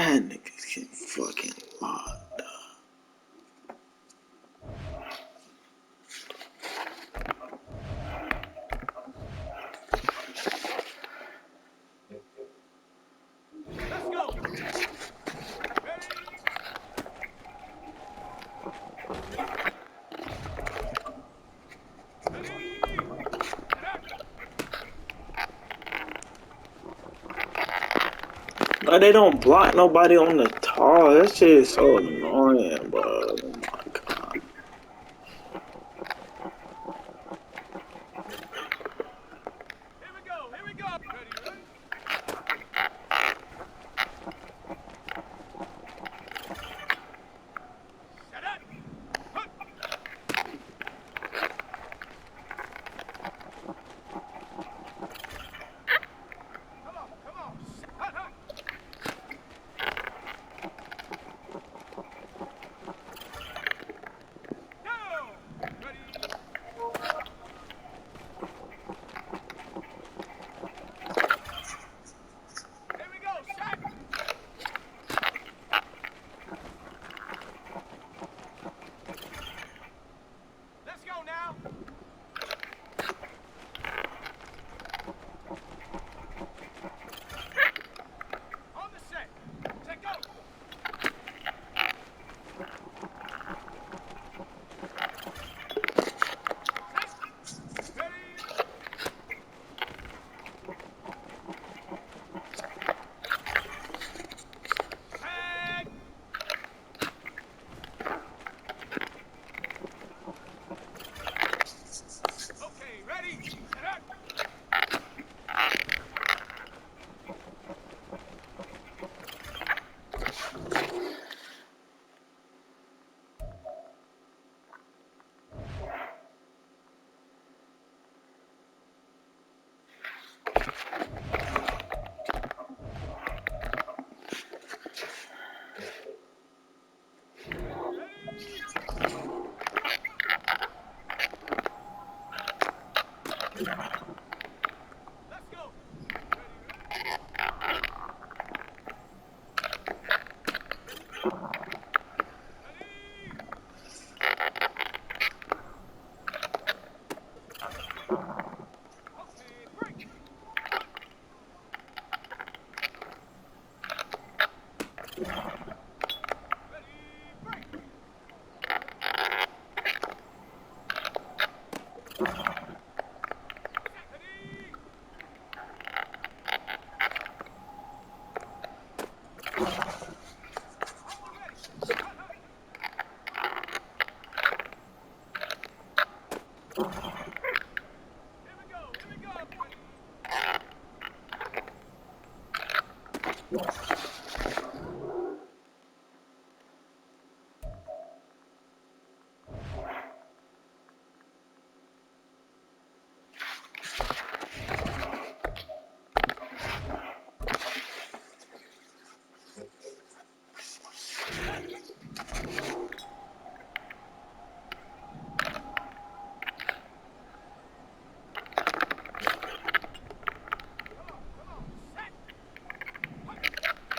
That nigga get fucking locked up. Let's go. Ready? But they don't block nobody on the tall. That shit is so annoying, bro. Oh my god. Here we go. Here we go. Ready, ready. Set up. Huh. Come on, come on. Hut, hut. Go. Ready. Here we go. Set. Let's go now. On the set. Set go. Set. Ready. Set. Okay, ready. Set up. Ready, ready. Let's go. Ready, ready. Ready. Okay, break. Ready, break. Ready. Already. Hut, hut. Here we go. Here we go. Ready. Set. Come on, come on. Set. Hut.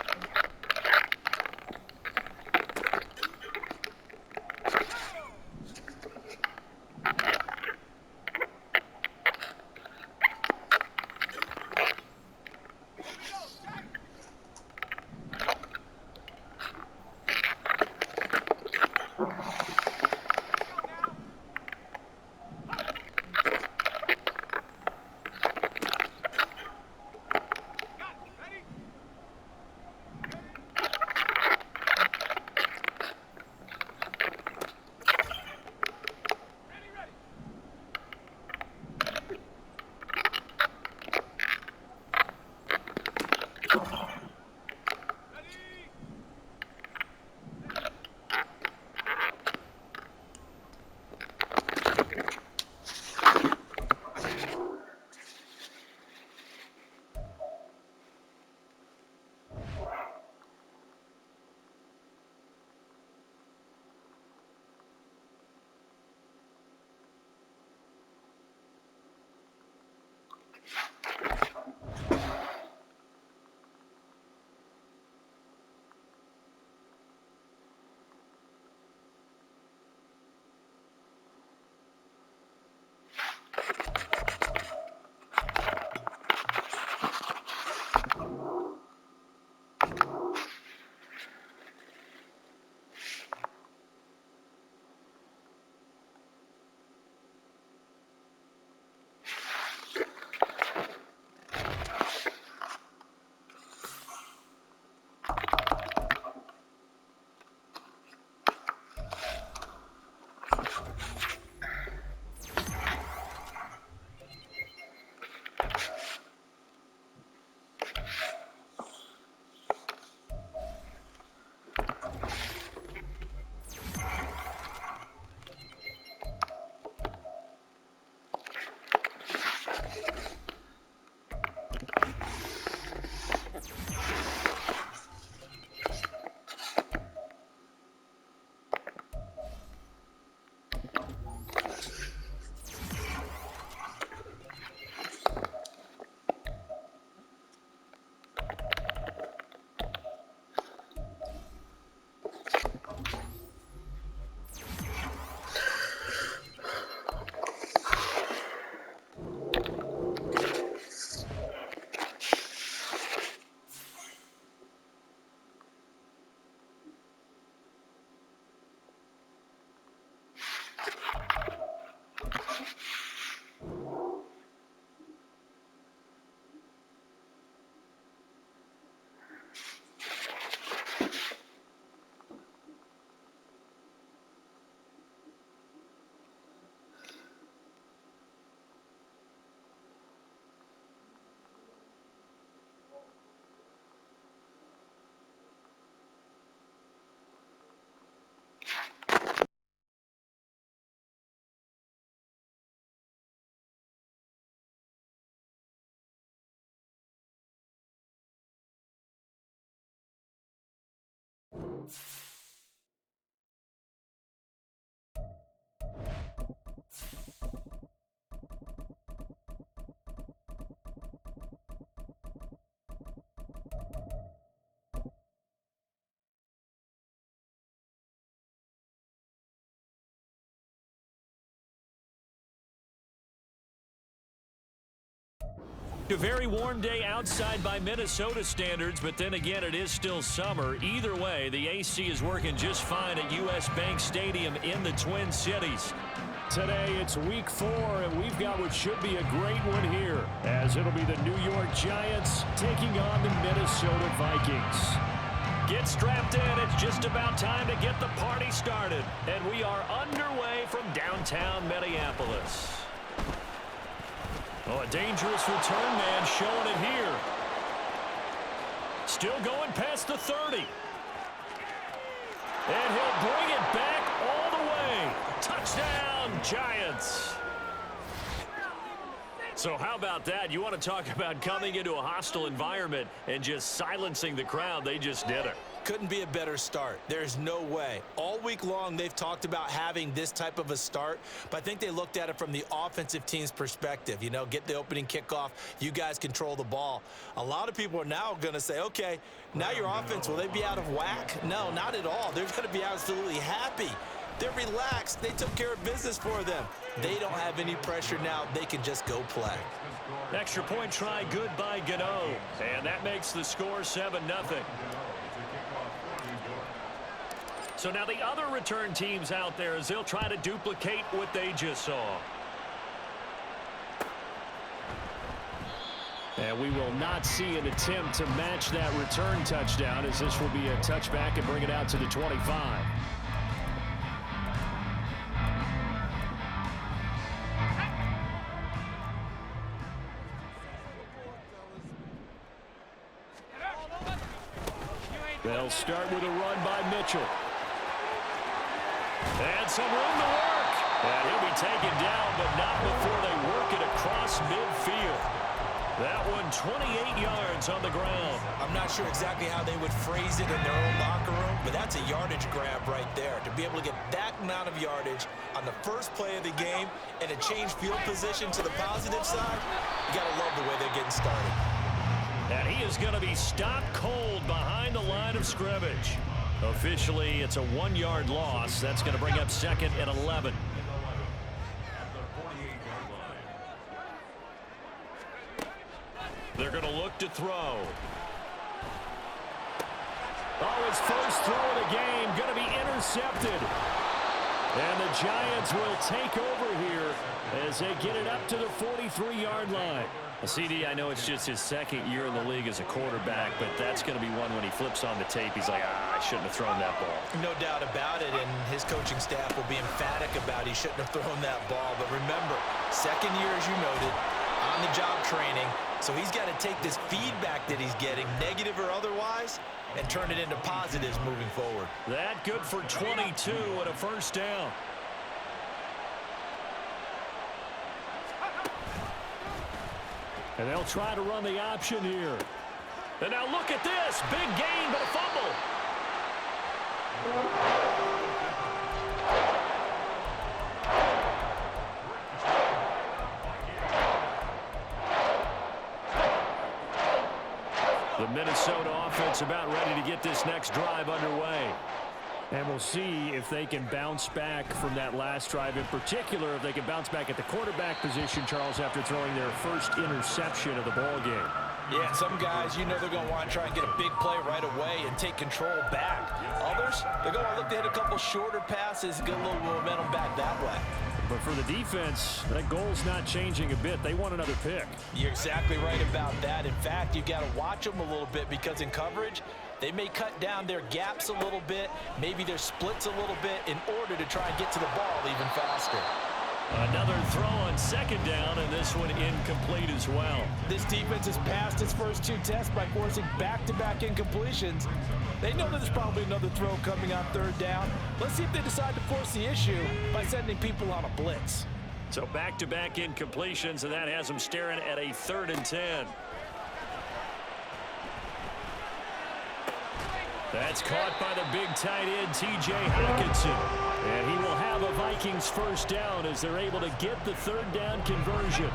A very warm day outside by Minnesota standards, but then again, it is still summer. Either way, the AC is working just fine at U.S. Bank Stadium in the Twin Cities. Today, it's week 4, and we've got what should be a great one here, as it'll be the New York Giants taking on the Minnesota Vikings. Get strapped in. It's just about time to get the party started, and we are underway from downtown Minneapolis. Oh, a dangerous return man showing it here. Still going past the 30. And he'll bring it back all the way. Touchdown, Giants. So how about that? You want to talk about coming into a hostile environment and just silencing the crowd. They just did it. Couldn't be a better start. There's no way. All week long, they've talked about having this type of a start, but I think they looked at it from the offensive team's perspective. You know, get the opening kickoff. You guys control the ball. A lot of people are now going to say, okay, now your offense, will they be out of whack? No, not at all. They're going to be absolutely happy. They're relaxed. They took care of business for them. They don't have any pressure now. They can just go play. Extra point try good by Gano. And that makes the score 7-0. So now the other return teams out there as they'll try to duplicate what they just saw. And we will not see an attempt to match that return touchdown, as this will be a touchback and bring it out to the 25. They'll start with a run by Mitchell. And some room to work. And he'll be taken down, but not before they work it across midfield. That one 28 yards on the ground. I'm not sure exactly how they would phrase it in their own locker room, but that's a yardage grab right there. To be able to get that amount of yardage on the first play of the game and a change field position to the positive side, you got to love the way they're getting started. And he is going to be stopped cold behind the line of scrimmage. Officially, it's a 1-yard loss. That's going to bring up 2nd and 11. They're going to look to throw. Oh, his first throw of the game going to be intercepted. And the Giants will take over here as they get it up to the 43-yard line. Well, CD, I know it's just his 2nd year in the league as a quarterback, but that's going to be one when he flips on the tape, he's like, I shouldn't have thrown that ball. No doubt about it, and his coaching staff will be emphatic about he shouldn't have thrown that ball. But remember, 2nd year, as you noted, on-the-job training, so he's got to take this feedback that he's getting, negative or otherwise, and turn it into positives moving forward. That good for 22 and a first down. And they'll try to run the option here. And now look at this. Big gain, but a fumble. The Minnesota offense about ready to get this next drive underway. And we'll see if they can bounce back from that last drive. In particular, if they can bounce back at the quarterback position, Charles, after throwing their first interception of the ball game. Yeah, some guys, you know they're going to want to try and get a big play right away and take control back. Others, they're going to look to hit a couple shorter passes and get a little momentum back that way. But for the defense, that goal's not changing a bit. They want another pick. You're exactly right about that. In fact, you've got to watch them a little bit because in coverage, they may cut down their gaps a little bit, maybe their splits a little bit in order to try and get to the ball even faster. Another throw on 2nd down, and this one incomplete as well. This defense has passed its first 2 tests by forcing back-to-back incompletions. They know that there's probably another throw coming on 3rd down. Let's see if they decide to force the issue by sending people on a blitz. So back-to-back incompletions, and that has them staring at a 3rd and 10. That's caught by the big tight end, T.J. Hockenson. And he will have a Vikings first down as they're able to get the third down conversion.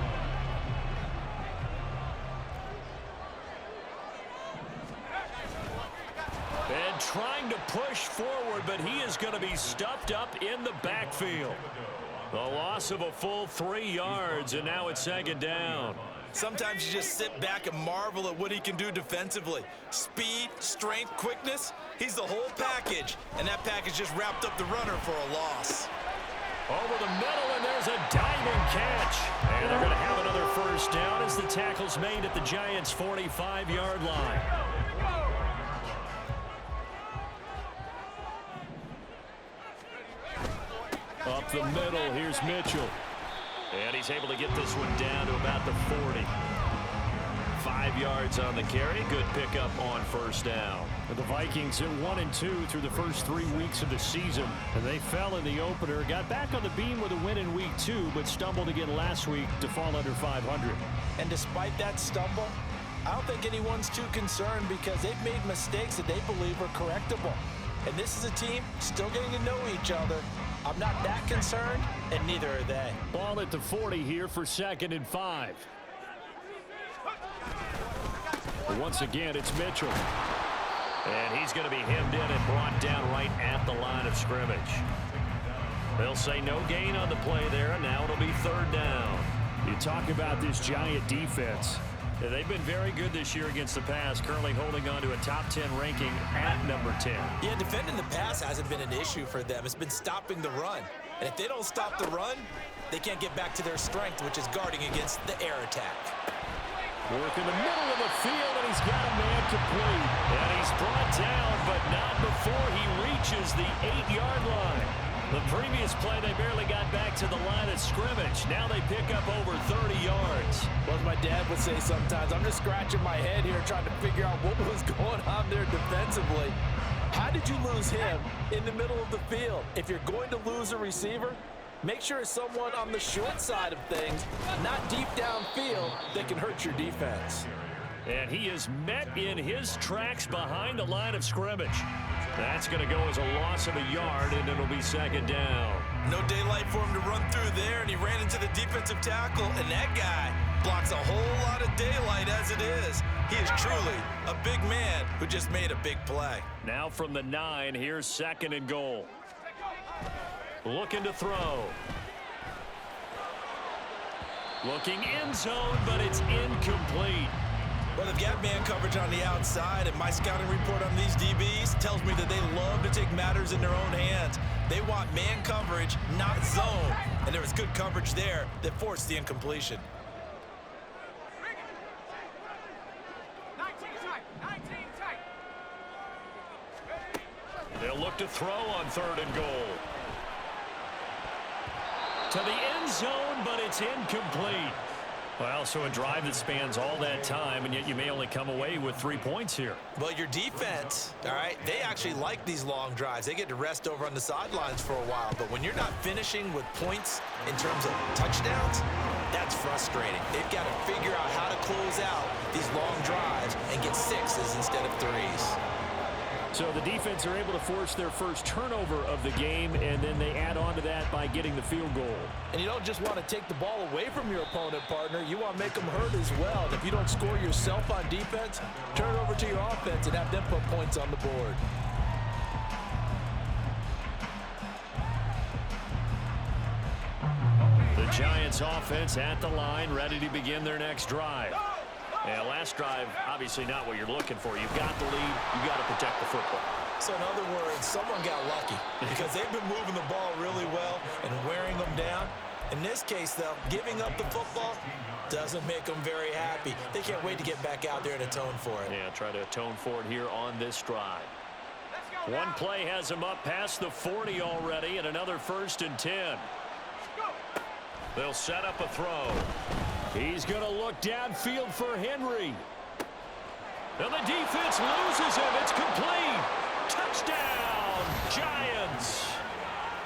And trying to push forward, but he is going to be stuffed up in the backfield. The loss of a full 3 yards, and now it's second down. Sometimes you just sit back and marvel at what he can do defensively. Speed, strength, quickness, he's the whole package. And that package just wrapped up the runner for a loss. Over the middle, and there's a diving catch. And they're going to have another first down as the tackle's made at the Giants' 45-yard line. Up the middle, here's Mitchell. And he's able to get this one down to about the 40. 5 yards on the carry. Good pickup on first down. The Vikings at 1-2 through the first 3 weeks of the season. And they fell in the opener. Got back on the beam with a win in week 2, but stumbled again last week to fall under 500. And despite that stumble, I don't think anyone's too concerned because they've made mistakes that they believe are correctable. And this is a team still getting to know each other. I'm not that concerned, and neither are they. Ball at the 40 here for 2nd and 5. Once again, it's Mitchell. And he's going to be hemmed in and brought down right at the line of scrimmage. They'll say no gain on the play there, and now it'll be third down. You talk about this Giant defense. They've been very good this year against the pass, currently holding on to a top 10 ranking at number 10. Yeah, defending the pass hasn't been an issue for them. It's been stopping the run. And if they don't stop the run, they can't get back to their strength, which is guarding against the air attack. Work in the middle of the field, and he's got a man complete. And he's brought down, but not before he reaches the 8-yard line. The previous play, they barely got back to the line of scrimmage. Now they pick up over 30 yards. Well, as my dad would say sometimes, I'm just scratching my head here trying to figure out what was going on there defensively. How did you lose him in the middle of the field? If you're going to lose a receiver, make sure it's someone on the short side of things, not deep downfield, that can hurt your defense. And he is met in his tracks behind the line of scrimmage. That's going to go as a loss of a yard, and it'll be second down. No daylight for him to run through there, and he ran into the defensive tackle, and that guy blocks a whole lot of daylight as it is. He is truly a big man who just made a big play. Now from the 9, here's 2nd and goal. Looking to throw. Looking end zone, but it's incomplete. Well, they've got man coverage on the outside, and my scouting report on these DBs tells me that they love to take matters in their own hands. They want man coverage, not zone. And there was good coverage there that forced the incompletion. 19 tight. They'll look to throw on 3rd and goal. To the end zone, but it's incomplete. Well, so a drive that spans all that time, and yet you may only come away with 3 points here. Well, your defense, all right, they actually like these long drives. They get to rest over on the sidelines for a while. But when you're not finishing with points in terms of touchdowns, that's frustrating. They've got to figure out how to close out these long drives and get 6s instead of 3s. So the defense are able to force their first turnover of the game, and then they add on to that by getting the field goal. And you don't just want to take the ball away from your opponent, partner. You want to make them hurt as well. And if you don't score yourself on defense, turn it over to your offense and have them put points on the board. The Giants offense at the line, ready to begin their next drive. Yeah, last drive, obviously not what you're looking for. You've got the lead. You've got to protect the football. So in other words, someone got lucky because they've been moving the ball really well and wearing them down. In this case, though, giving up the football doesn't make them very happy. They can't wait to get back out there and atone for it. Yeah, try to atone for it here on this drive. One play has them up past the 40 already, and another 1st and 10. They'll set up a throw. He's going to look downfield for Henry. And the defense loses him. It's complete. Touchdown, Giants.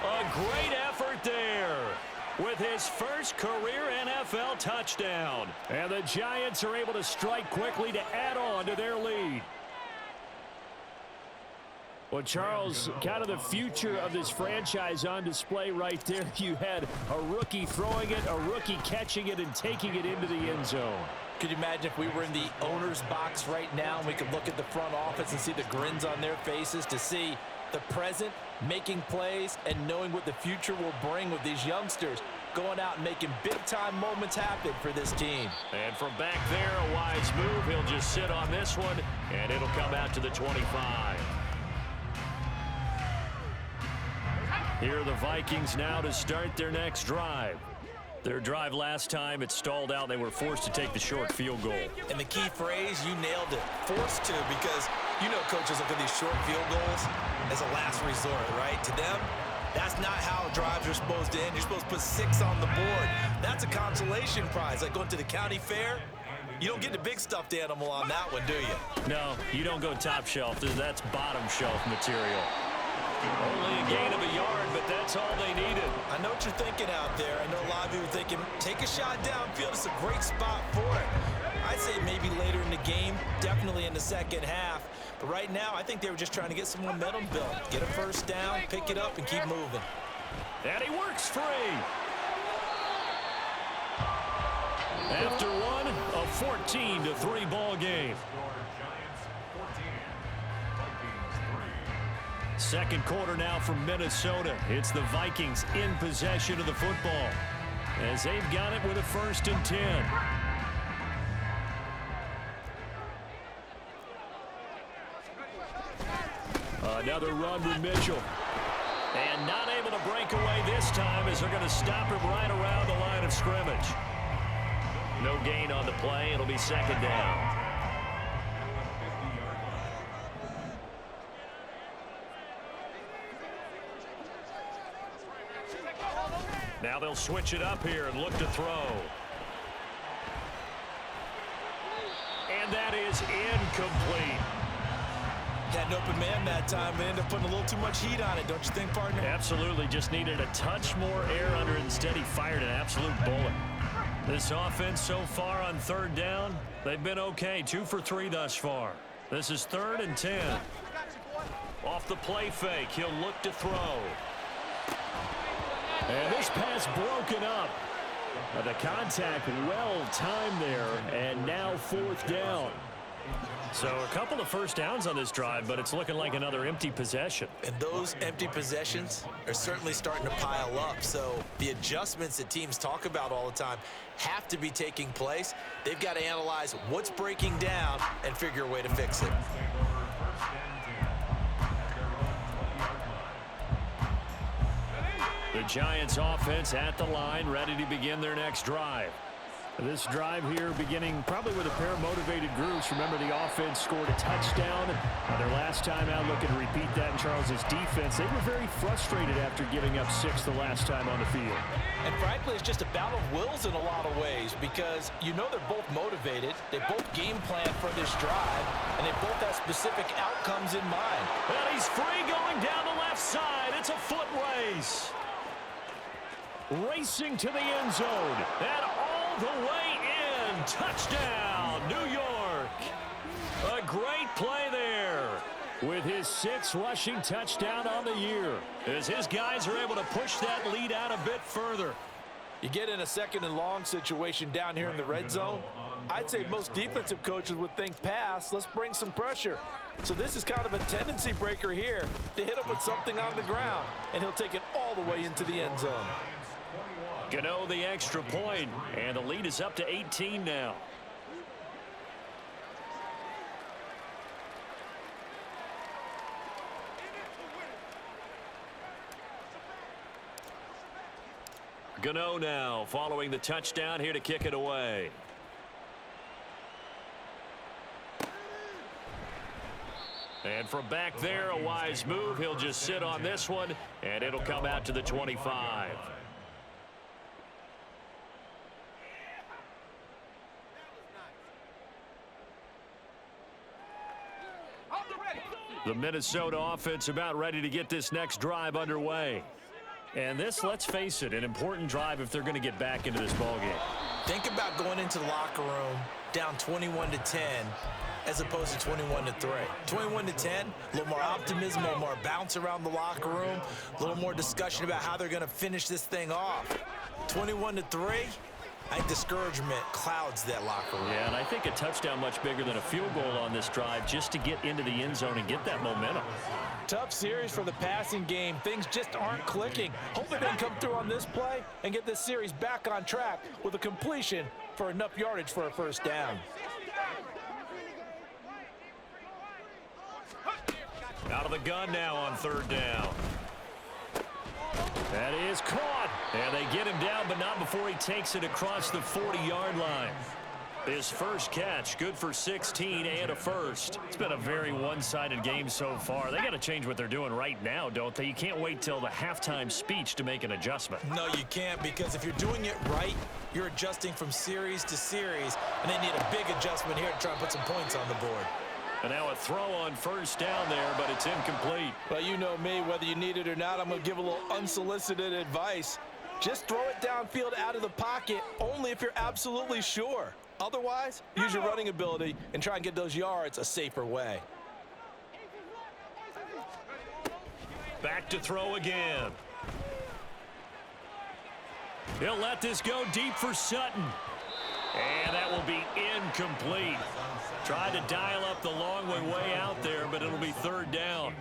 A great effort there with his first career NFL touchdown. And the Giants are able to strike quickly to add on to their lead. Well, Charles, kind of the future of this franchise on display right there. You had a rookie throwing it, a rookie catching it, and taking it into the end zone. Could you imagine if we were in the owner's box right now and we could look at the front office and see the grins on their faces, to see the present making plays and knowing what the future will bring with these youngsters going out and making big-time moments happen for this team. And from back there, a wise move. He'll just sit on this one, and it'll come out to the 25. Here are the Vikings now to start their next drive. Their drive last time, it stalled out. They were forced to take the short field goal. And the key phrase, you nailed it, forced to, because you know coaches look at these short field goals as a last resort, right? To them, that's not how drives are supposed to end. You're supposed to put 6 on the board. That's a consolation prize, like going to the county fair. You don't get the big stuffed animal on that one, do you? No, you don't go top shelf. That's bottom shelf material. Only a gain of a yard, but that's all they needed. I know what you're thinking out there. I know a lot of you are thinking, take a shot downfield. It's a great spot for it. I'd say maybe later in the game, definitely in the second half. But right now, I think they were just trying to get some momentum built. Get a first down, pick it up, and keep moving. And he works free. After one, a 14-3 ball game. Second quarter now from Minnesota. It's the Vikings in possession of the football as they've got it with a 1st and 10. Another run with Mitchell. And not able to break away this time as they're going to stop him right around the line of scrimmage. No gain on the play. It'll be second down. Now they'll switch it up here and look to throw. And that is incomplete. Had an open man that time, but ended up putting a little too much heat on it, don't you think, partner? Absolutely. Just needed a touch more air under it. Instead, he fired an absolute bullet. This offense so far on 3rd down, they've been okay. 2 for 3 thus far. This is 3rd and 10. Off the play fake, he'll look to throw. And this pass broken up. The contact well timed there, and now 4th down. So a couple of first downs on this drive, but it's looking like another empty possession. And those empty possessions are certainly starting to pile up. So the adjustments that teams talk about all the time have to be taking place. They've got to analyze what's breaking down and figure a way to fix it. The Giants offense at the line, ready to begin their next drive. This drive here beginning probably with a pair of motivated groups. Remember, the offense scored a touchdown. Their last time out, looking to repeat that in Charles's defense. They were very frustrated after giving up 6 the last time on the field. And frankly, it's just a battle of wills in a lot of ways, because you know they're both motivated. They both game plan for this drive, and they both have specific outcomes in mind. And he's free going down the left side. It's a foot race. Racing to the end zone. And all the way in. Touchdown, New York. A great play there with his 6th rushing touchdown on the year, as his guys are able to push that lead out a bit further. You get in a 2nd and long situation down here in the red zone, I'd say most defensive coaches would think pass, let's bring some pressure. So this is kind of a tendency breaker here to hit him with something on the ground, and he'll take it all the way into the end zone. Gano the extra point, and the lead is up to 18 now. Gano now following the touchdown here to kick it away. And from back there, a wise move. He'll just sit on this one, and it'll come out to the 25. The Minnesota offense about ready to get this next drive underway. And this, let's face it, an important drive if they're going to get back into this ballgame. Think about going into the locker room down 21-10 as opposed to 21-3. 21-10, a little more optimism, a little more bounce around the locker room, a little more discussion about how they're going to finish this thing off. 21-3, I think discouragement clouds that locker room. Yeah, and I think a touchdown much bigger than a field goal on this drive just to get into the end zone and get that momentum. Tough series for the passing game. Things just aren't clicking. Hopefully they can come through on this play and get this series back on track with a completion for enough yardage for a first down. Out of the gun now on third down. That is caught. And they get him down, but not before he takes it across the 40-yard line. His first catch, good for 16 and a first. It's been a very one-sided game so far. They got to change what they're doing right now, don't they? You can't wait till the halftime speech to make an adjustment. No, you can't, because if you're doing it right, you're adjusting from series to series, and they need a big adjustment here to try and put some points on the board. And now a throw on first down there, but it's incomplete. Well, you know me, whether you need it or not, I'm going to give a little unsolicited advice. Just throw it downfield out of the pocket only if you're absolutely sure. Otherwise, use your running ability and try and get those yards a safer way. Back to throw again. He'll let this go deep for Sutton. And that will be incomplete. Tried to dial up the long way out there, but it'll be third down.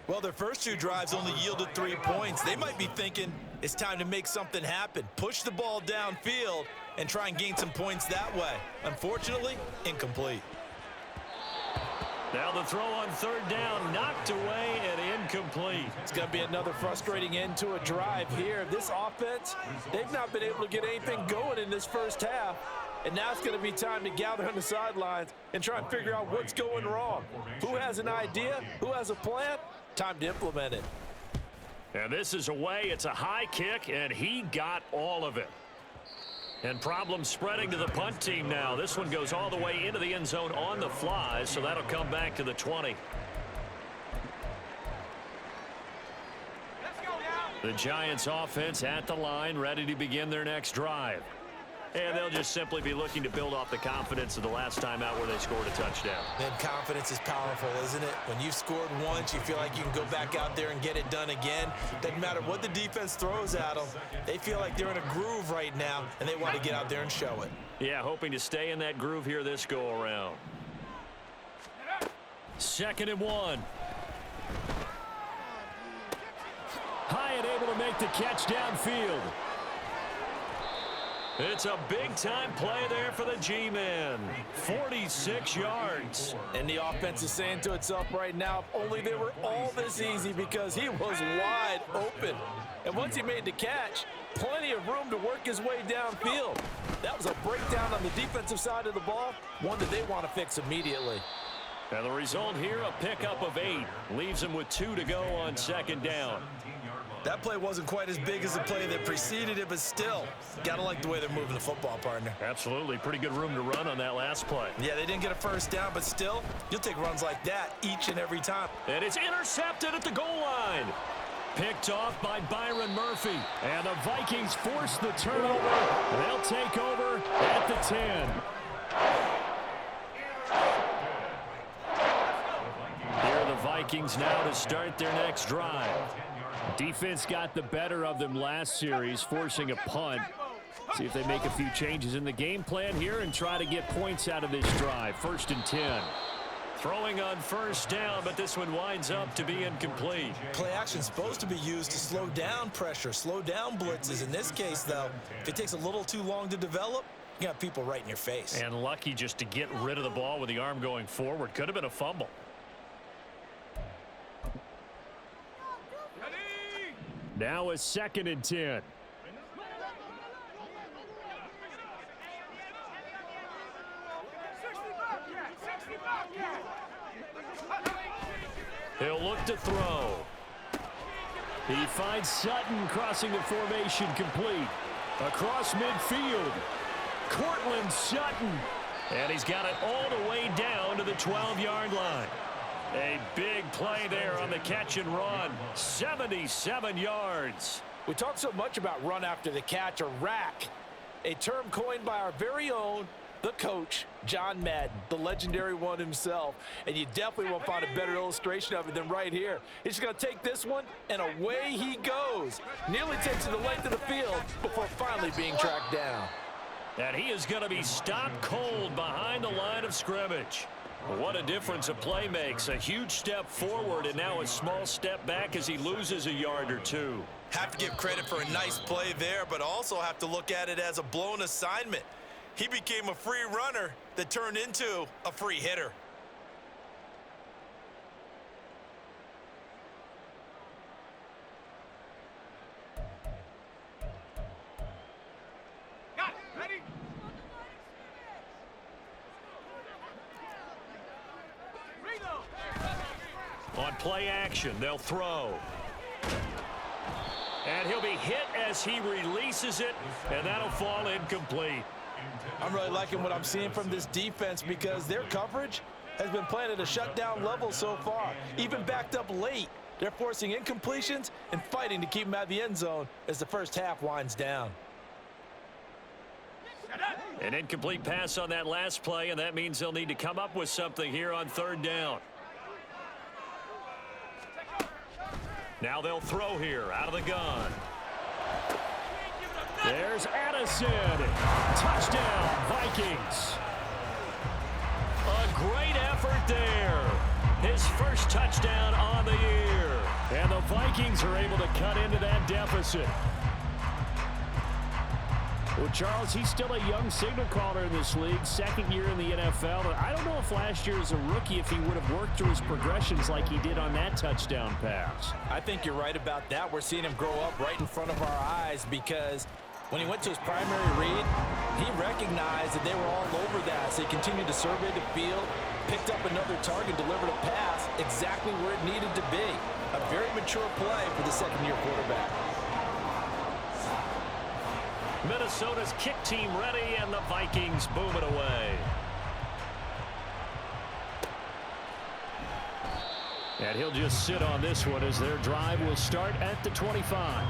Well, their first two drives only yielded 3 points. They might be thinking it's time to make something happen. Push the ball downfield and try and gain some points that way. Unfortunately, incomplete. Now the throw on third down, knocked away and incomplete. It's going to be another frustrating end to a drive here. This offense, they've not been able to get anything going in this first half. And now it's going to be time to gather on the sidelines and try and figure out what's going wrong. Who has an idea? Who has a plan? Time to implement it. And this is away. It's a high kick, and he got all of it. And problems spreading to the punt team now. This one goes all the way into the end zone on the fly, so that'll come back to the 20. The Giants offense at the line, ready to begin their next drive. And they'll just simply be looking to build off the confidence of the last time out where they scored a touchdown. And confidence is powerful, isn't it? When you've scored once, you feel like you can go back out there and get it done again. Doesn't matter what the defense throws at them. They feel like they're in a groove right now, and they want to get out there and show it. Yeah, hoping to stay in that groove here this go-around. 2nd and 1. Hyatt able to make the catch downfield. It's a big-time play there for the G-men. 46 yards. And the offense is saying to itself right now, if only they were all this easy, because he was wide open. And once he made the catch, plenty of room to work his way downfield. That was a breakdown on the defensive side of the ball, one that they want to fix immediately. And the result here, a pickup of 8. Leaves them with 2 to go on 2nd down. That play wasn't quite as big as the play that preceded it, but still, got to like the way they're moving the football, partner. Absolutely. Pretty good room to run on that last play. Yeah, they didn't get a first down, but still, you'll take runs like that each and every time. And it's intercepted at the goal line. Picked off by Byron Murphy. And the Vikings force the turnover. They'll take over at the 10. Here are the Vikings now to start their next drive. Defense got the better of them last series, forcing a punt. See if they make a few changes in the game plan here and try to get points out of this drive. 1st and 10. Throwing on first down, but this one winds up to be incomplete. Play action is supposed to be used to slow down pressure, slow down blitzes. In this case, though, if it takes a little too long to develop, you got people right in your face. And lucky just to get rid of the ball with the arm going forward. Could have been a fumble. Now a 2nd and 10. He'll look to throw. He finds Sutton crossing the formation complete. Across midfield. Cortland Sutton. And he's got it all the way down to the 12-yard line. A big play there on the catch and run. 77 yards. We talk so much about run after the catch, or rack, a term coined by our very own, the coach, John Madden, the legendary one himself. And you definitely won't find a better illustration of it than right here. He's going to take this one, and away he goes. Nearly takes it the length of the field before finally being tracked down. And he is going to be stopped cold behind the line of scrimmage. What a difference a play makes. A huge step forward and now a small step back as he loses a yard or two. Have to give credit for a nice play there, but also have to look at it as a blown assignment. He became a free runner that turned into a free hitter. Got it. Ready? On play action, they'll throw. And he'll be hit as he releases it, and that'll fall incomplete. I'm really liking what I'm seeing from this defense because their coverage has been playing at a shutdown level so far. Even backed up late, they're forcing incompletions and fighting to keep them out of the end zone as the first half winds down. An incomplete pass on that last play, and that means they'll need to come up with something here on third down. Now they'll throw here out of the gun. There's Addison. Touchdown, Vikings. A great effort there. His first touchdown on the year. And the Vikings are able to cut into that deficit. Well, Charles, he's still a young signal caller in this league, second year in the NFL. But I don't know if last year as a rookie, if he would have worked through his progressions like he did on that touchdown pass. I think you're right about that. We're seeing him grow up right in front of our eyes because when he went to his primary read, he recognized that they were all over that. So he continued to survey the field, picked up another target, delivered a pass exactly where it needed to be. A very mature play for the second-year quarterback. Minnesota's kick team ready, and the Vikings boom it away. And he'll just sit on this one as their drive will start at the 25.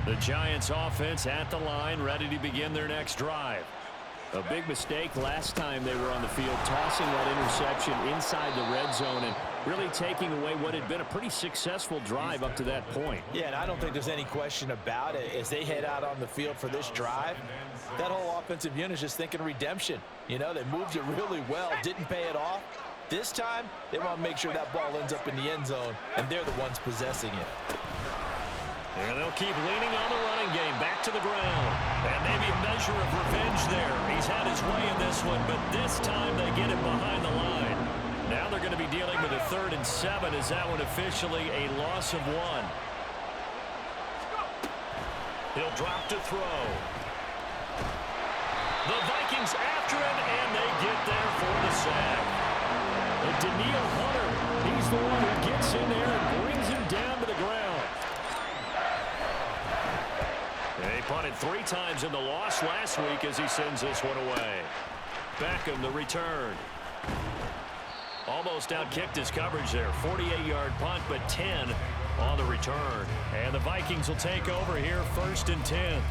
The Giants offense at the line, ready to begin their next drive. A big mistake last time they were on the field, tossing that interception inside the red zone and really taking away what had been a pretty successful drive up to that point. Yeah, and I don't think there's any question about it. As they head out on the field for this drive, that whole offensive unit is just thinking redemption. You know, they moved it really well, didn't pay it off. This time, they want to make sure that ball ends up in the end zone, and they're the ones possessing it. And they'll keep leaning on the running game, back to the ground. And maybe a measure of revenge there. He's had his way in this one, but this time they get it behind the line. Now they're going to be dealing with a 3rd and 7 as that one officially a loss of 1. He'll drop to throw. The Vikings after him, and they get there for the sack. And Danielle Hunter, he's the one who gets in there and brings him down to the ground. They punted 3 times in the loss last week as he sends this one away. Beckham the return. Almost outkicked his coverage there. 48-yard punt, but 10 on the return. And the Vikings will take over here, 1st and 10.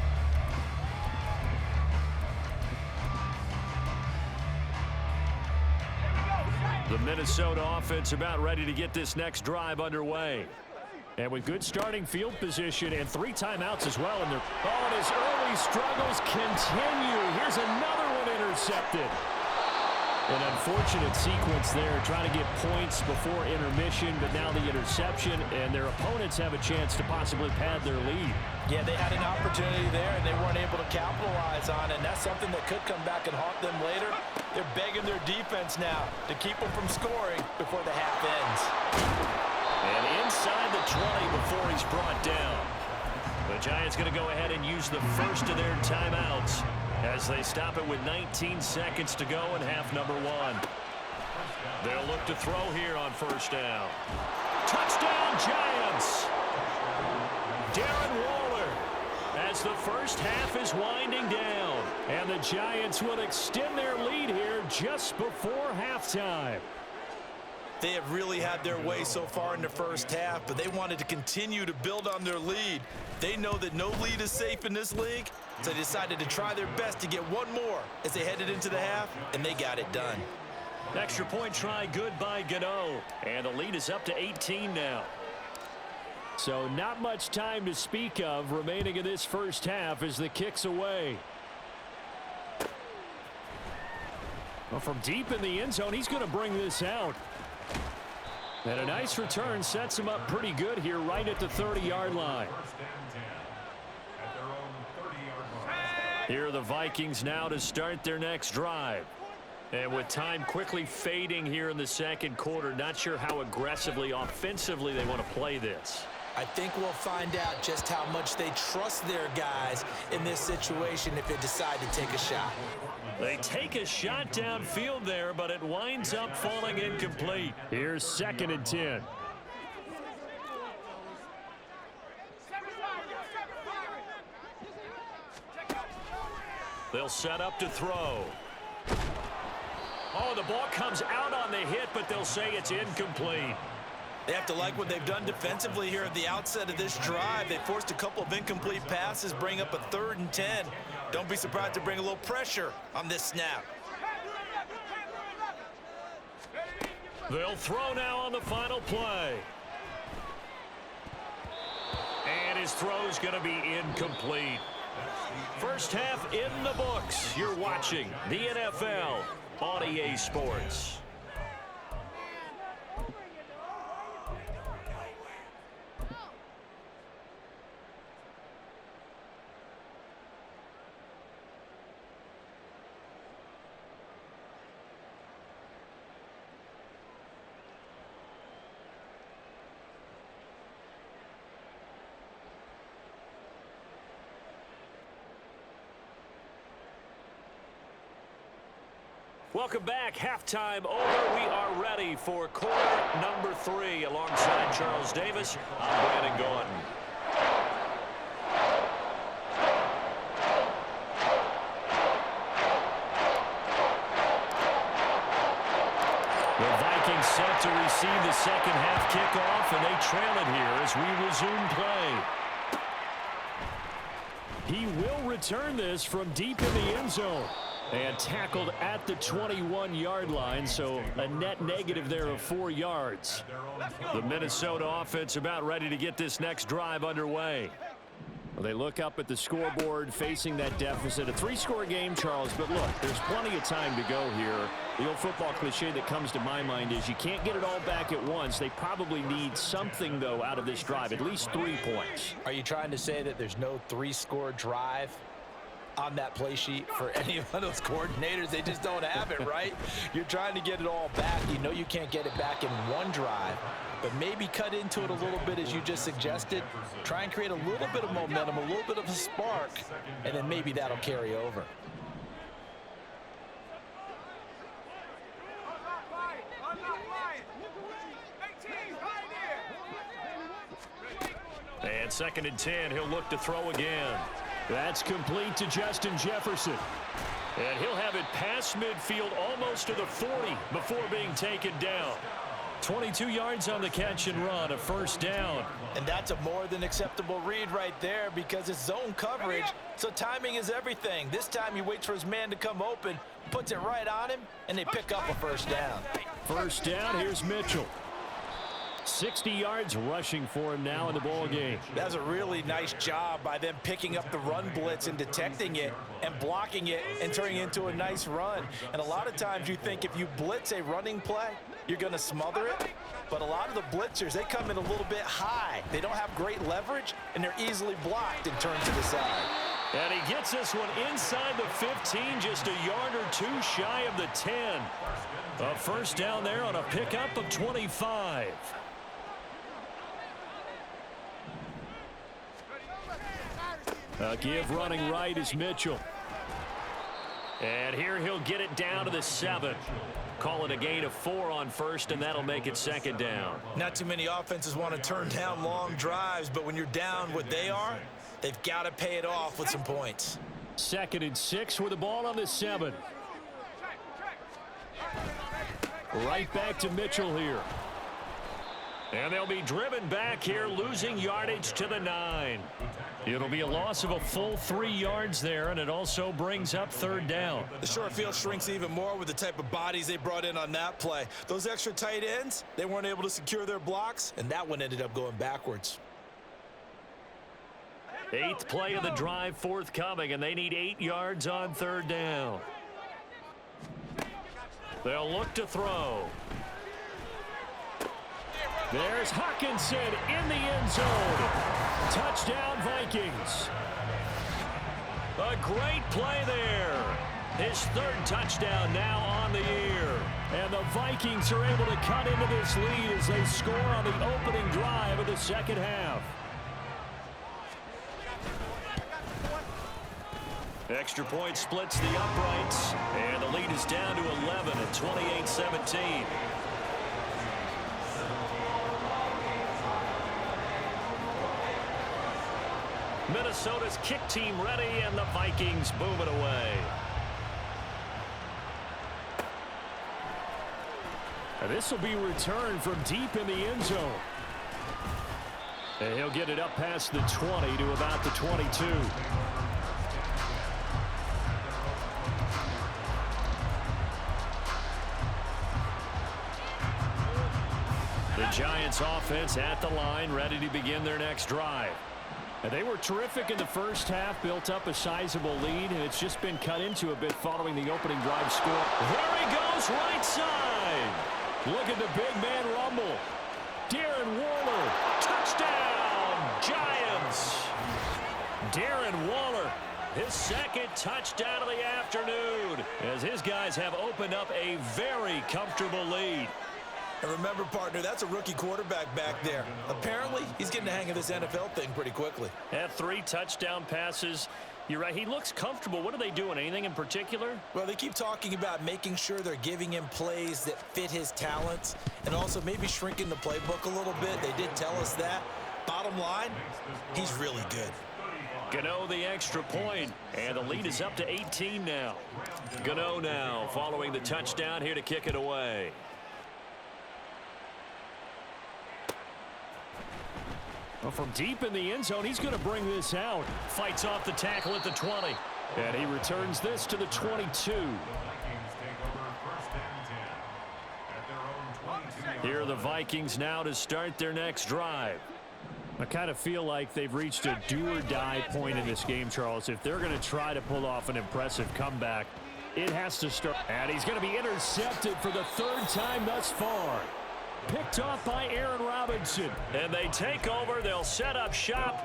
The Minnesota offense about ready to get this next drive underway. And with good starting field position and 3 timeouts as well. And his early struggles continue. Here's another one intercepted. An unfortunate sequence there, trying to get points before intermission, but now the interception, and their opponents have a chance to possibly pad their lead. Yeah, they had an opportunity there, and they weren't able to capitalize on it, and that's something that could come back and haunt them later. They're begging their defense now to keep them from scoring before the half ends. And inside the 20 before he's brought down. The Giants going to go ahead and use the first of their timeouts as they stop it with 19 seconds to go in half number 1. They'll look to throw here on 1st down. Touchdown, Giants! Darren Waller as the first half is winding down. And the Giants will extend their lead here just before halftime. They have really had their way so far in the first half, but they wanted to continue to build on their lead. They know that no lead is safe in this league, so they decided to try their best to get one more as they headed into the half, and they got it done. Extra point try good by Gano, and the lead is up to 18 now. So not much time to speak of remaining in this first half as the kick's away. Well, from deep in the end zone, he's going to bring this out. And a nice return sets him up pretty good here right at the 30-yard line. Here are the Vikings now to start their next drive. And with time quickly fading here in the second quarter, not sure how aggressively, offensively they want to play this. I think we'll find out just how much they trust their guys in this situation if they decide to take a shot. They take a shot downfield there, but it winds up falling incomplete. Here's 2nd and 10. They'll set up to throw. Oh, the ball comes out on the hit, but they'll say it's incomplete. They have to like what they've done defensively here at the outset of this drive. They forced a couple of incomplete passes, bring up a 3rd and 10. Don't be surprised to bring a little pressure on this snap. They'll throw now on the final play. And his throw's going to be incomplete. First half in the books. You're watching the NFL on EA Sports. Welcome back. Halftime over. We are ready for quarter number 3. Alongside Charles Davis, I'm Brandon Gaudin. The Vikings set to receive the second half kickoff, and they trail it here as we resume play. He will return this from deep in the end zone. And tackled at the 21-yard line, so a net negative there of 4 yards. The Minnesota offense about ready to get this next drive underway. Well, they look up at the scoreboard facing that deficit. A 3-score game, Charles, but look, there's plenty of time to go here. The old football cliche that comes to my mind is you can't get it all back at once. They probably need something, though, out of this drive, at least 3 points. Are you trying to say that there's no 3-score drive on that play sheet for any of those coordinators? They just don't have it, right? You're trying to get it all back. You know you can't get it back in one drive, but maybe cut into it a little bit as you just suggested. Try and create a little bit of momentum, a little bit of a spark, and then maybe that'll carry over. And 2nd and 10, he'll look to throw again. That's complete to Justin Jefferson. And he'll have it past midfield almost to the 40 before being taken down. 22 yards on the catch and run, a first down. And that's a more than acceptable read right there because it's zone coverage, so timing is everything. This time he waits for his man to come open, puts it right on him, and they pick up a first down. First down, here's Mitchell. 60 yards rushing for him now in the ball game. That's a really nice job by them picking up the run blitz and detecting it and blocking it and turning it into a nice run. And a lot of times you think if you blitz a running play, you're going to smother it. But a lot of the blitzers, they come in a little bit high. They don't have great leverage, and they're easily blocked and turned to the side. And he gets this one inside the 15, just a yard or two shy of the 10. A first down there on a pickup of 25. Give running right is Mitchell. And here he'll get it down to the 7. Call it a gain of 4 on first, and that'll make it second down. Not too many offenses want to turn down long drives, but when you're down what they are, they've got to pay it off with some points. 2nd and 6 with the ball on the 7. Right back to Mitchell here. And they'll be driven back here, losing yardage to the 9. It'll be a loss of a full 3 yards there, and it also brings up 3rd down. The short field shrinks even more with the type of bodies they brought in on that play. Those extra tight ends, they weren't able to secure their blocks, and that one ended up going backwards. 8th play of the drive forthcoming, and they need 8 yards on 3rd down. They'll look to throw. There's Hawkinson in the end zone. Touchdown, Vikings. A great play there. His 3rd touchdown now on the year. And the Vikings are able to cut into this lead as they score on the opening drive of the 2nd half. Extra point splits the uprights, and the lead is down to 11 at 28-17. Minnesota's kick team ready, and the Vikings boom it away. And this will be returned from deep in the end zone. And he'll get it up past the 20 to about the 22. The Giants offense at the line, ready to begin their next drive. And they were terrific in the first half, built up a sizable lead, and it's just been cut into a bit following the opening drive score. There he goes, right side. Look at the big man rumble. Darren Waller, touchdown, Giants. Darren Waller, his 2nd touchdown of the afternoon, as his guys have opened up a very comfortable lead. And remember, partner, that's a rookie quarterback back there. Apparently, he's getting the hang of this NFL thing pretty quickly. Had 3 touchdown passes. You're right, he looks comfortable. What are they doing? Anything in particular? Well, they keep talking about making sure they're giving him plays that fit his talents and also maybe shrinking the playbook a little bit. They did tell us that. Bottom line, he's really good. Gano the extra point, and the lead is up to 18 now. Gano now following the touchdown here to kick it away. Well, from deep in the end zone, he's going to bring this out. Fights off the tackle at the 20. And he returns this to the 22. Here are the Vikings now to start their next drive. I kind of feel like they've reached a do-or-die point in this game, Charles. If they're going to try to pull off an impressive comeback, it has to start. And he's going to be intercepted for the 3rd time thus far. Picked off by Aaron Robinson. And they take over. They'll set up shop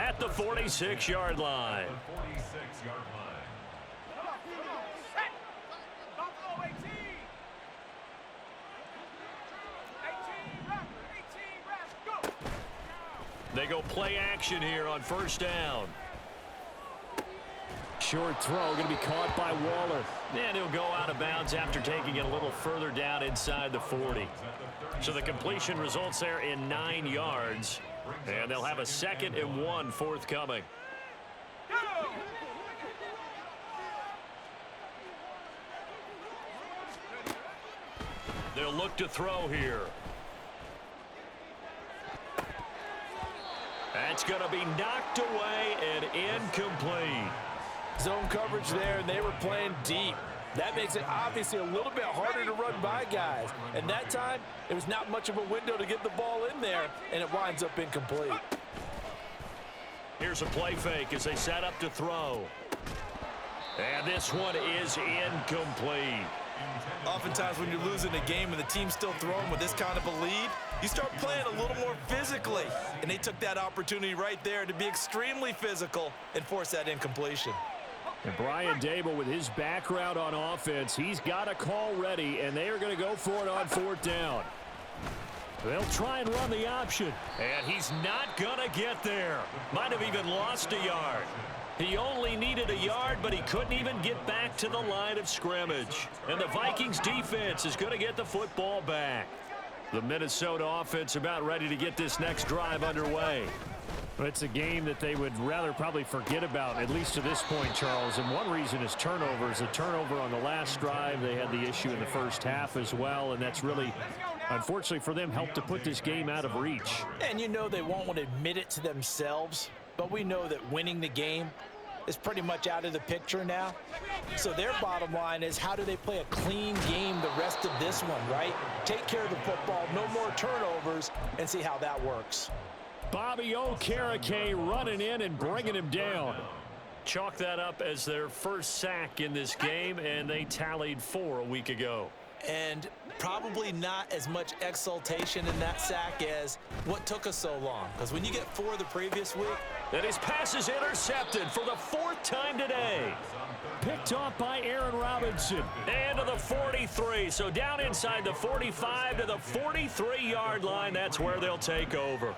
at the 46-yard line. They go play action here on 1st down. Short throw going to be caught by Waller. And he'll go out of bounds after taking it a little further down inside the 40. So the completion results there in 9 yards. And they'll have a 2nd and 1 forthcoming. They'll look to throw here. That's going to be knocked away and incomplete. Zone coverage there, and they were playing deep. That makes it obviously a little bit harder to run by guys. And that time, it was not much of a window to get the ball in there, and it winds up incomplete. Here's a play fake as they set up to throw. And this one is incomplete. Oftentimes when you're losing a game and the team's still throwing with this kind of a lead, you start playing a little more physically. And they took that opportunity right there to be extremely physical and force that incompletion. And Brian Daboll, with his background on offense, he's got a call ready, and they are going to go for it on 4th down. They'll try and run the option. And he's not going to get there. Might have even lost a yard. He only needed a yard, but he couldn't even get back to the line of scrimmage. And the Vikings defense is going to get the football back. The Minnesota offense about ready to get this next drive underway. Well, it's a game that they would rather probably forget about, at least to this point, Charles. And one reason is turnovers. A turnover on the last drive. They had the issue in the first half as well, and that's really, unfortunately for them, helped to put this game out of reach. And you know they won't want to admit it to themselves, but we know that winning the game is pretty much out of the picture now. So their bottom line is, how do they play a clean game the rest of this one, right? Take care of the football, no more turnovers, and see how that works. Bobby Okereke running in and bringing him down. Chalk that up as their first sack in this game, and they tallied 4 a week ago. And probably not as much exultation in that sack as what took us so long. Because when you get 4 the previous week. And his pass is intercepted for the 4th time today. Picked off by Aaron Robinson. And to the 43. So down inside the 45 to the 43-yard line. That's where they'll take over.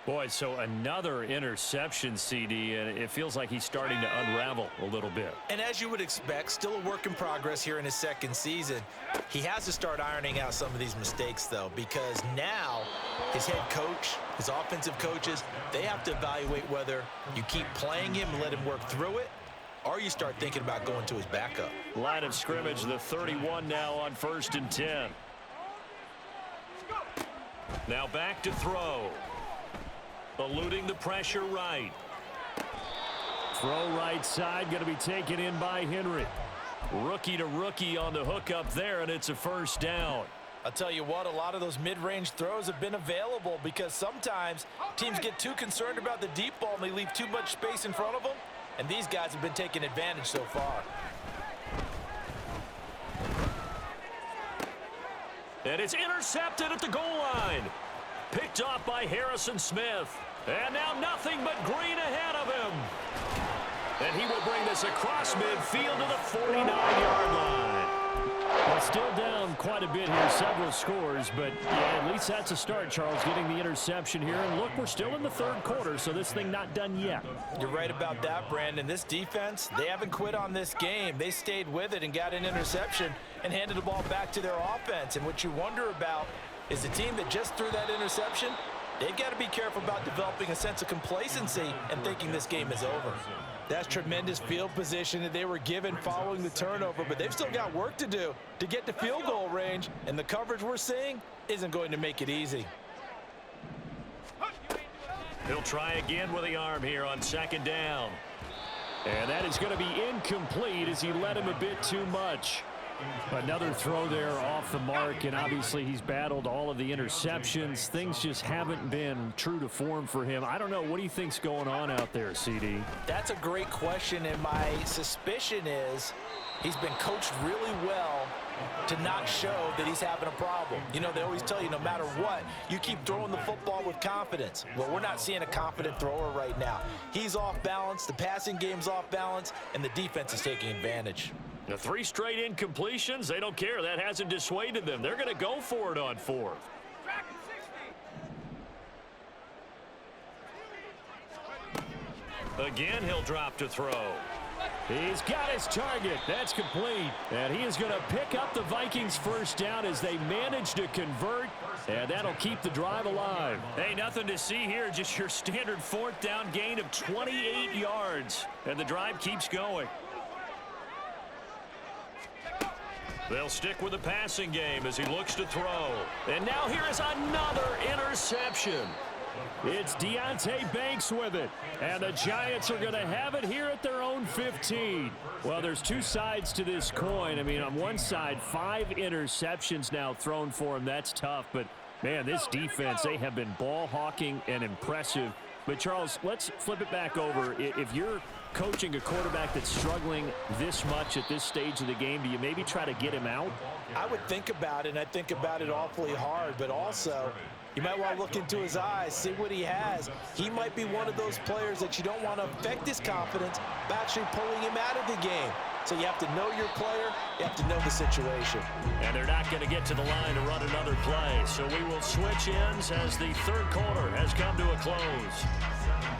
Boy, so another interception, CD, and it feels like he's starting to unravel a little bit. And as you would expect, still a work in progress here in his second season. He has to start ironing out some of these mistakes, though, because now his head coach, his offensive coaches, they have to evaluate whether you keep playing him and let him work through it, or you start thinking about going to his backup. Line of scrimmage, the 31 now on 1st and 10. Now back to throw. Eluding the pressure right. Throw right side, going to be taken in by Henry. Rookie to rookie on the hook up there, and it's a first down. I'll tell you what, a lot of those mid-range throws have been available because sometimes teams get too concerned about the deep ball and they leave too much space in front of them, and these guys have been taking advantage so far. And it's intercepted at the goal line. Picked off by Harrison Smith. And now nothing but green ahead of him. And he will bring this across midfield to the 49-yard line. Well, still down quite a bit here, several scores, but yeah, at least that's a start, Charles, getting the interception here. And look, we're still in the 3rd quarter, so this thing not done yet. You're right about that, Brandon. This defense, they haven't quit on this game. They stayed with it and got an interception and handed the ball back to their offense. And what you wonder about is the team that just threw that interception, they've got to be careful about developing a sense of complacency and thinking this game is over. That's tremendous field position that they were given following the turnover, but they've still got work to do to get to field goal range, and the coverage we're seeing isn't going to make it easy. He'll try again with the arm here on 2nd down. And that is going to be incomplete as he led him a bit too much. Another throw there off the mark, and obviously he's battled all of the interceptions. Things just haven't been true to form for him. I don't know. What do you think's going on out there, CD? That's a great question, and my suspicion is he's been coached really well to not show that he's having a problem. You know, they always tell you no matter what, you keep throwing the football with confidence. Well, we're not seeing a confident thrower right now. He's off balance, the passing game's off balance, and the defense is taking advantage. The 3 straight incompletions, they don't care. That hasn't dissuaded them. They're going to go for it on 4th. Again, he'll drop to throw. He's got his target. That's complete. And he is going to pick up the Vikings' first down as they manage to convert. And that'll keep the drive alive. Hey, nothing to see here. Just your standard 4th down gain of 28 yards. And the drive keeps going. They'll stick with the passing game as he looks to throw. And now here is another interception. It's Deonte Banks with it. And the Giants are going to have it here at their own 15. Well, there's 2 sides to this coin. I mean, on one side, 5 interceptions now thrown for him. That's tough. But, man, this defense, they have been ball hawking and impressive. But, Charles, let's flip it back over. If you're coaching a quarterback that's struggling this much at this stage of the game, do you maybe try to get him out? I would think about it, and I think about it awfully hard, but also you might want to look into his eyes, see what he has. He might be one of those players that you don't want to affect his confidence by actually pulling him out of the game. So you have to know your player, you have to know the situation. And they're not going to get to the line to run another play, so we will switch ends as the 3rd quarter has come to a close.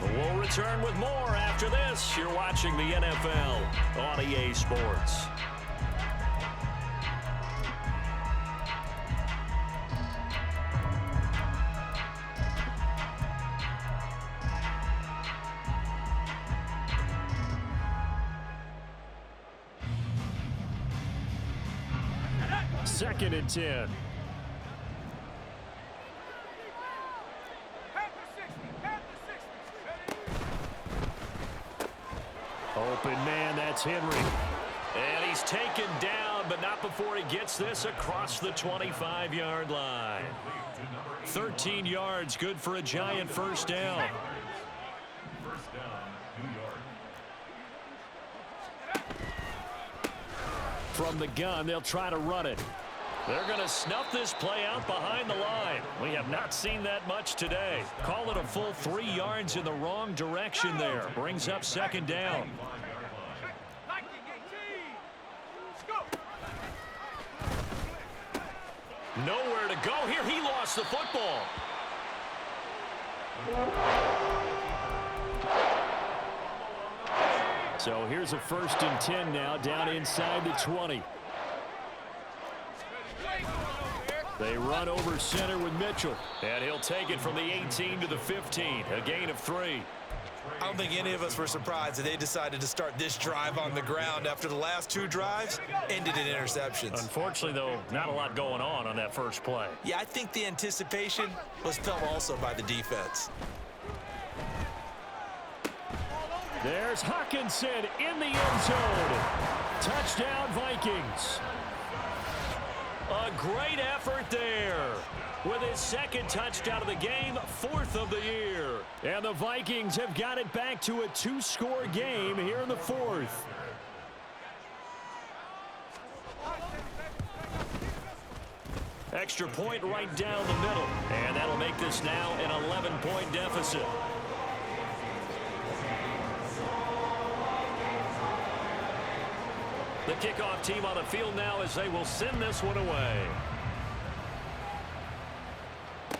We'll return with more after this. You're watching the NFL on EA Sports. 2nd and 10. Open man, that's Henry. And he's taken down, but not before he gets this across the 25-yard line. 13 yards, good for a Giant first down. From the gun, they'll try to run it. They're going to snuff this play out behind the line. We have not seen that much today. Call it a full 3 yards in the wrong direction there. Brings up 2nd down. Nowhere to go here. He lost the football. So here's a 1st and 10 now, down inside the 20. They run over center with Mitchell. And he'll take it from the 18 to the 15. A gain of 3. I don't think any of us were surprised that they decided to start this drive on the ground after the last 2 drives ended in interceptions. Unfortunately, though, not a lot going on that first play. Yeah, I think the anticipation was felt also by the defense. There's Hawkinson in the end zone. Touchdown, Vikings. A great effort there. With his 2nd touchdown of the game, 4th of the year. And the Vikings have got it back to a 2-score game here in the 4th. Extra point right down the middle. And that'll make this now an 11-point deficit. The kickoff team on the field now as they will send this one away.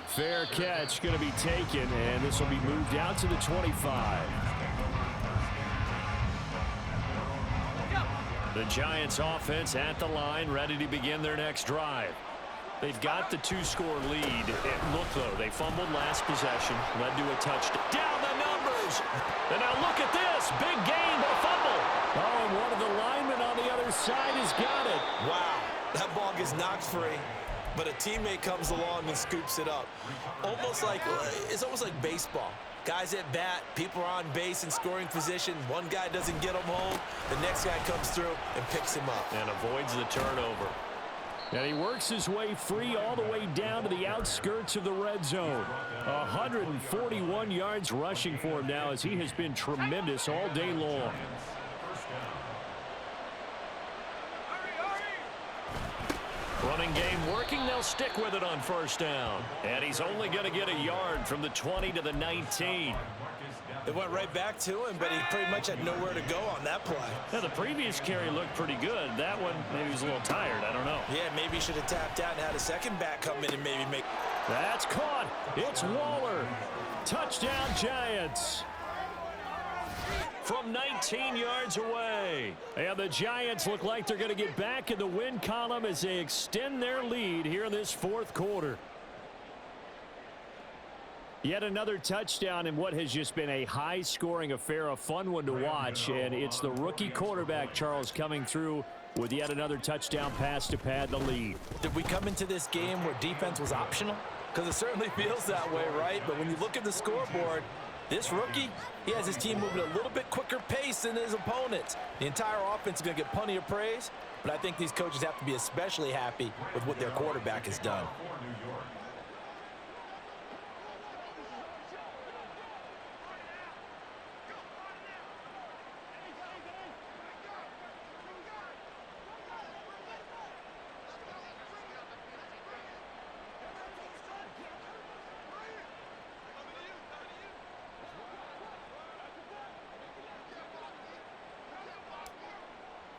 Fair catch going to be taken, and this will be moved out to the 25. The Giants offense at the line, ready to begin their next drive. They've got the 2-score lead. It looked, though, they fumbled last possession, led to a touchdown. Down the numbers! And now look at this. Big gain, but a fumble. Oh, and one of the linemen on the other side has got it. Wow, that ball gets knocked free, but a teammate comes along and scoops it up. It's almost like baseball. Guys at bat, people are on base in scoring position. One guy doesn't get him home. The next guy comes through and picks him up. And avoids the turnover. And he works his way free all the way down to the outskirts of the red zone. 141 yards rushing for him now as he has been tremendous all day long. Running game working. They'll stick with it on 1st down. And he's only going to get a yard from the 20 to the 19. It went right back to him, but he pretty much had nowhere to go on that play. Now, the previous carry looked pretty good. That one, maybe he was a little tired. I don't know. Yeah, maybe he should have tapped out and had a second back come in and maybe make... That's caught. It's Waller. Touchdown, Giants. From 19 yards away. And the Giants look like they're going to get back in the win column as they extend their lead here in this 4th quarter. Yet another touchdown in what has just been a high-scoring affair, a fun one to watch. And it's the rookie quarterback, Charles, coming through with yet another touchdown pass to pad the lead. Did we come into this game where defense was optional? Because it certainly feels that way, right? But when you look at the scoreboard, this rookie, he has his team moving at a little bit quicker pace than his opponents. The entire offense is going to get plenty of praise, but I think these coaches have to be especially happy with what their quarterback has done.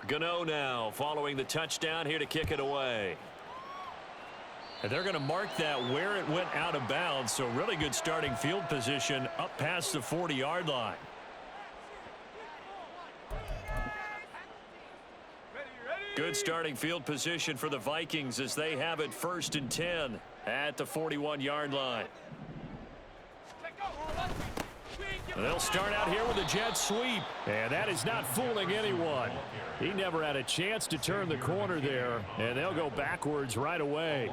Gano now following the touchdown here to kick it away. And they're going to mark that where it went out of bounds. So really good starting field position up past the 40-yard line. Good starting field position for the Vikings as they have it 1st and 10 at the 41-yard line. They'll start out here with a jet sweep, and that is not fooling anyone. He never had a chance to turn the corner there, and they'll go backwards right away.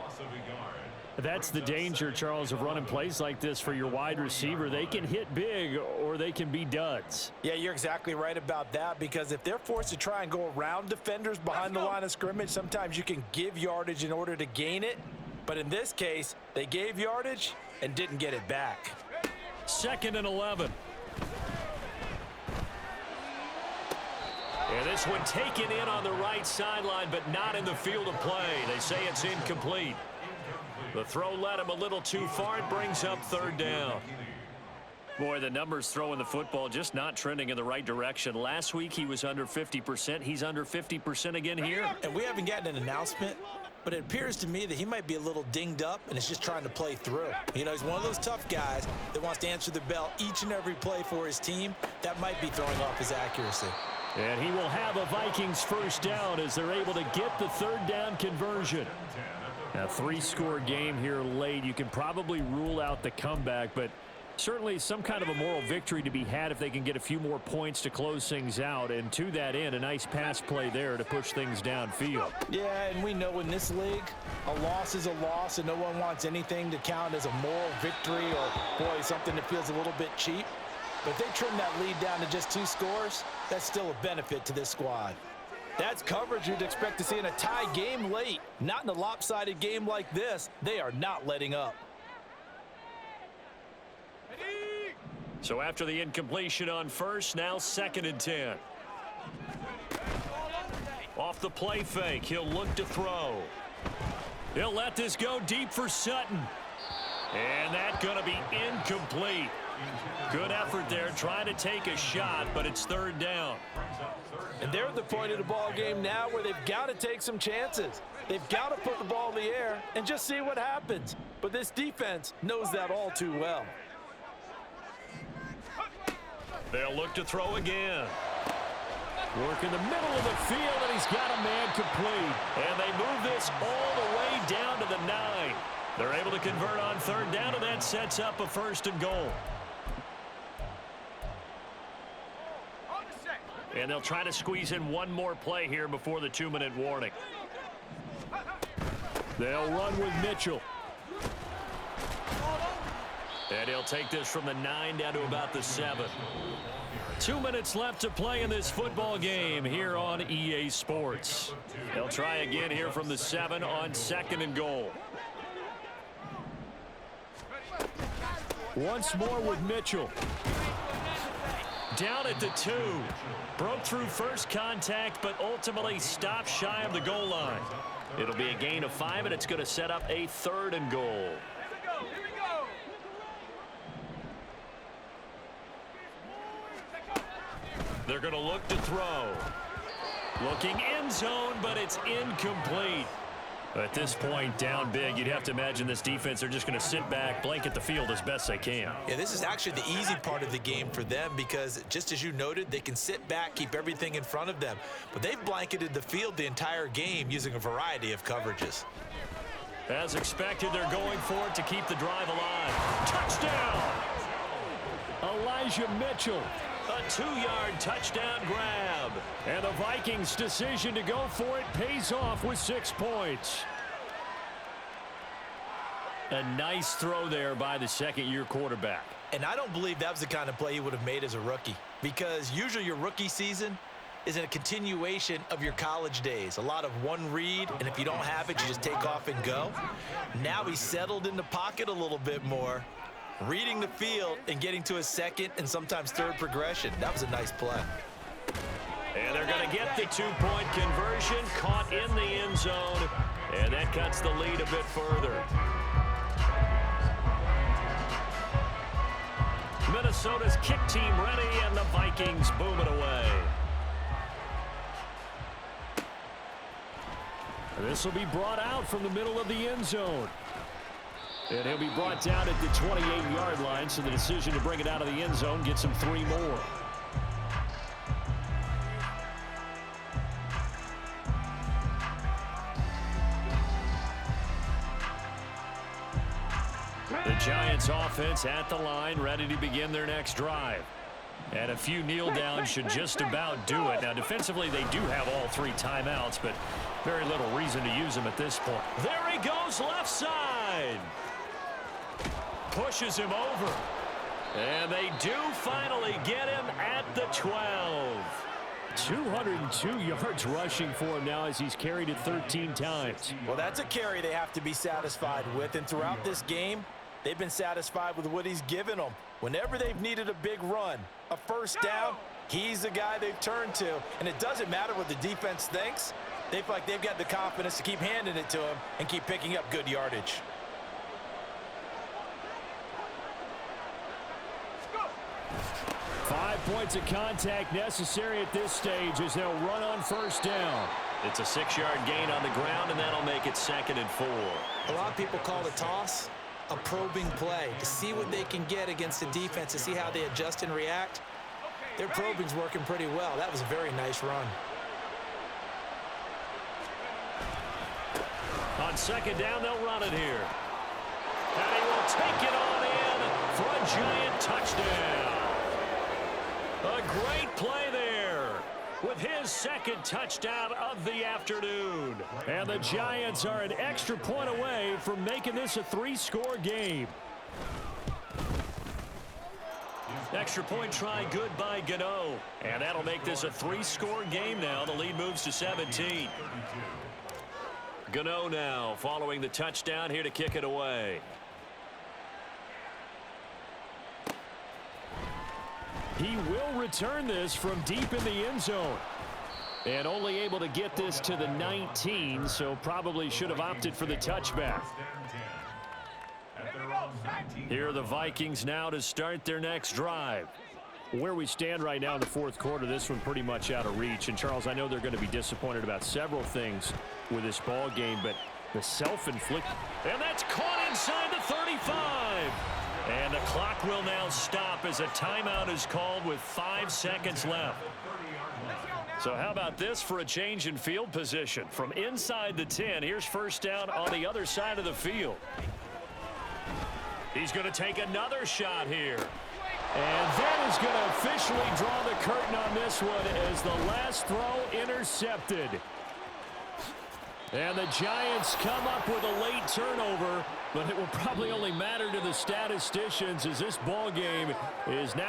That's the danger, Charles, of running plays like this for your wide receiver. They can hit big or they can be duds. Yeah, you're exactly right about that, because if they're forced to try and go around defenders behind the line of scrimmage, sometimes you can give yardage in order to gain it. But in this case, they gave yardage and didn't get it back. 2nd and 11. And this one taken in on the right sideline, but not in the field of play. They say it's incomplete. The throw led him a little too far. It brings up 3rd down. Boy, the numbers throwing the football just not trending in the right direction. Last week he was under 50%. He's under 50% again here. And we haven't gotten an announcement, but it appears to me that he might be a little dinged up and is just trying to play through. You know, he's one of those tough guys that wants to answer the bell each and every play for his team. That might be throwing off his accuracy. And he will have a Vikings 1st down as they're able to get the 3rd down conversion. A 3-score game here late. You can probably rule out the comeback, but certainly some kind of a moral victory to be had if they can get a few more points to close things out. And to that end, a nice pass play there to push things downfield. Yeah, and we know in this league, a loss is a loss, and no one wants anything to count as a moral victory or, boy, something that feels a little bit cheap. But if they trim that lead down to just 2 scores, that's still a benefit to this squad. That's coverage you'd expect to see in a tie game late. Not in a lopsided game like this. They are not letting up. So after the incompletion on 1st, now 2nd and 10. Off the play fake, he'll look to throw. He'll let this go deep for Sutton. And that's going to be incomplete. Good effort there, trying to take a shot, but it's 3rd down. And they're at the point of the ball game now where they've got to take some chances. They've got to put the ball in the air and just see what happens. But this defense knows that all too well. They'll look to throw again. Work in the middle of the field, and he's got a man complete. And they move this all the way down to the 9. They're able to convert on 3rd down, and that sets up a 1st and goal. And they'll try to squeeze in one more play here before the 2-minute warning. They'll run with Mitchell. And he'll take this from the 9 down to about the 7. 2 minutes left to play in this football game here on EA Sports. They'll try again here from the 7 on 2nd and goal. Once more with Mitchell. Down at the 2. Broke through first contact, but ultimately stopped shy of the goal line. It'll be a gain of 5, and it's going to set up a 3rd and goal. Here we go. They're going to look to throw. Looking end zone, but it's incomplete. At this point, down big, you'd have to imagine this defense, they're just going to sit back, blanket the field as best they can. Yeah, this is actually the easy part of the game for them because, just as you noted, they can sit back, keep everything in front of them. But they've blanketed the field the entire game using a variety of coverages. As expected, they're going for it to keep the drive alive. Touchdown! Elijah Mitchell. A 2-yard touchdown grab. And the Vikings' decision to go for it pays off with 6 points. A nice throw there by the 2nd-year quarterback. And I don't believe that was the kind of play he would have made as a rookie, because usually your rookie season is a continuation of your college days. A lot of one read, and if you don't have it, you just take off and go. Now he's settled in the pocket a little bit more, reading the field and getting to a 2nd and sometimes 3rd progression. That was a nice play. And they're going to get the 2-point conversion, caught in the end zone, and that cuts the lead a bit further. Minnesota's kick team ready, and the Vikings boom it away. And this will be brought out from the middle of the end zone. And he'll be brought down at the 28-yard line, so the decision to bring it out of the end zone gets him 3 more. The Giants offense at the line, ready to begin their next drive. And a few kneel downs should just about do it. Now, defensively, they do have all 3 timeouts, but very little reason to use them at this point. There he goes, left side. Pushes him over. And they do finally get him at the 12. 202 yards rushing for him now as he's carried it 13 times. Well, that's a carry they have to be satisfied with, and throughout this game, they've been satisfied with what he's given them. Whenever they've needed a big run, a first down, he's the guy they've turned to. And it doesn't matter what the defense thinks. They feel like they've got the confidence to keep handing it to him and keep picking up good yardage. Go. 5 points of contact necessary at this stage as they'll run on first down. It's a 6-yard gain on the ground, and that'll make it 2nd and 4. A lot of people call the toss a probing play to see what they can get against the defense, to see how they adjust and react. Their probing's working pretty well. That was a very nice run. On 2nd down, they'll run it here. And he will take it on in for a Giant touchdown. A great play there with his 2nd touchdown of the afternoon. And the Giants are an extra point away from making this a 3-score game. Extra point try good by Gano. And that'll make this a 3-score game now. The lead moves to 17. Gano now following the touchdown here to kick it away. He will return this from deep in the end zone. And only able to get this to the 19, so probably should have opted for the touchback. Here are the Vikings now to start their next drive. Where we stand right now in the 4th quarter, this one pretty much out of reach. And, Charles, I know they're going to be disappointed about several things with this ball game, but the self-inflicted. And that's caught inside the 35. And the clock will now stop as a timeout is called with 5 seconds left. So how about this for a change in field position? From inside the 10, here's first down on the other side of the field. He's going to take another shot here. And that is going to officially draw the curtain on this one as the last throw intercepted. And the Giants come up with a late turnover, but it will probably only matter to the statisticians as this ball game is now